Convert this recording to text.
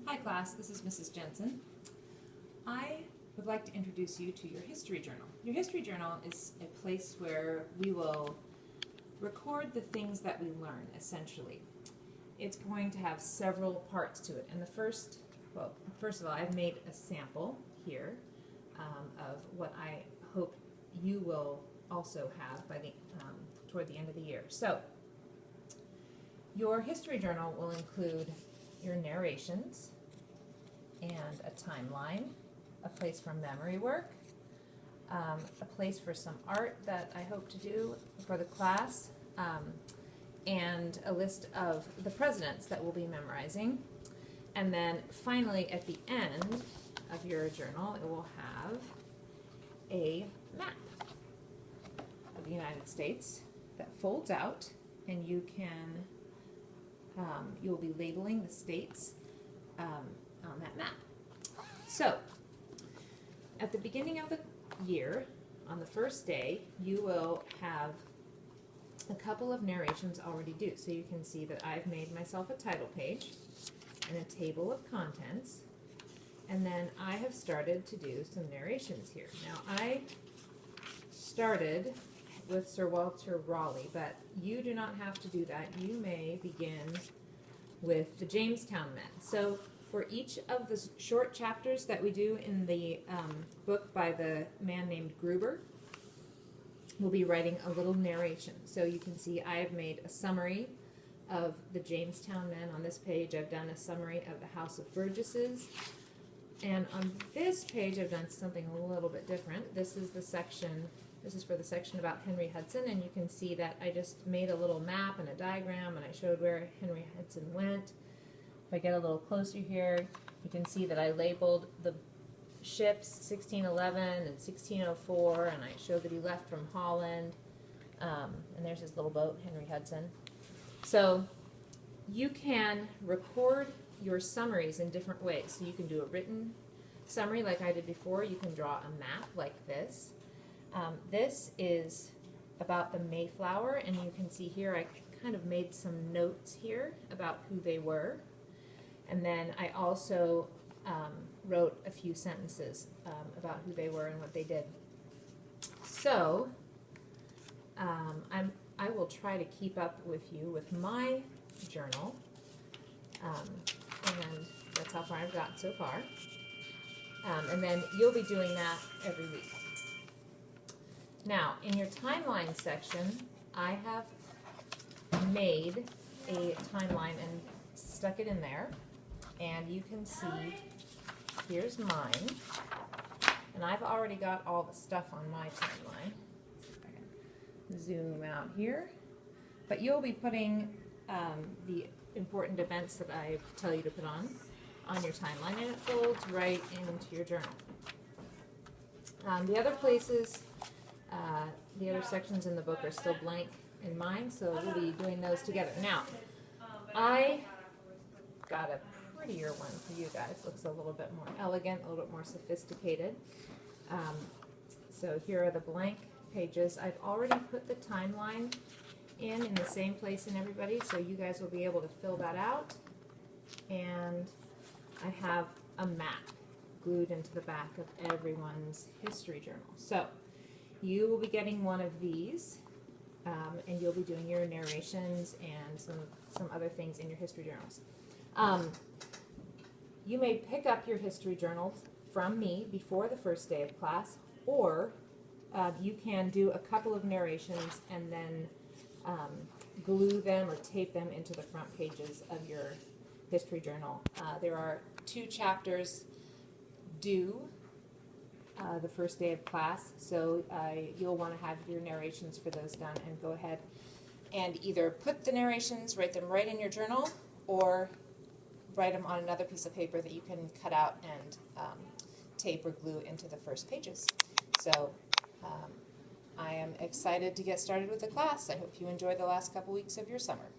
Hi class, this is Mrs. Jensen. I would like to introduce you to your history journal. Your history journal is a place where we will record the things that we learn, essentially. It's going to have several parts to it. And first of all, I've made a sample here of what I hope you will also have by the toward the end of the year. So, your history journal will include your narrations and a timeline, a place for memory work, a place for some art that I hope to do for the class, and a list of the presidents that we'll be memorizing. And then finally, at the end of your journal, it will have a map of the United States that folds out, and you can you'll be labeling the states on that map. So, at the beginning of the year, on the first day, you will have a couple of narrations already due. So you can see that I've made myself a title page and a table of contents, and then I have started to do some narrations here. Now, I started with Sir Walter Raleigh, but you do not have to do that. You may begin with the Jamestown men. So for each of the short chapters that we do in the book by the man named Gruber, we'll be writing a little narration. So you can see I have made a summary of the Jamestown men. On this page I've done a summary of the House of Burgesses. And on this page I've done something a little bit different. This is for the section about Henry Hudson, and you can see that I just made a little map and a diagram, and I showed where Henry Hudson went. If I get a little closer here, you can see that I labeled the ships 1611 and 1604, and I showed that he left from Holland, and there's his little boat, Henry Hudson. So you can record your summaries in different ways. So you can do a written summary like I did before. You can draw a map like this. This is about the Mayflower, and you can see here I kind of made some notes here about who they were. And then I also wrote a few sentences about who they were and what they did. So I will try to keep up with you with my journal, and that's how far I've gotten so far. And then you'll be doing that every week. Now, in your timeline section, I have made a timeline and stuck it in there. And you can see, here's mine. And I've already got all the stuff on my timeline. I can zoom out here. But you'll be putting the important events that I tell you to put on your timeline, and it folds right into your journal. The other places, the other sections in the book are still blank in mine, so we'll be doing those together. Now, I got a prettier one for you guys. Looks a little bit more elegant, a little bit more sophisticated. So here are the blank pages. I've already put the timeline in the same place in everybody, so you guys will be able to fill that out. And I have a map glued into the back of everyone's history journal. So you will be getting one of these, and you'll be doing your narrations and some other things in your history journals. You may pick up your history journals from me before the first day of class, or you can do a couple of narrations and then glue them or tape them into the front pages of your history journal. There are 2 chapters due the first day of class, so you'll want to have your narrations for those done, and go ahead and either put the narrations, write them right in your journal, or write them on another piece of paper that you can cut out and tape or glue into the first pages. So I am excited to get started with the class. I hope you enjoy the last couple weeks of your summer.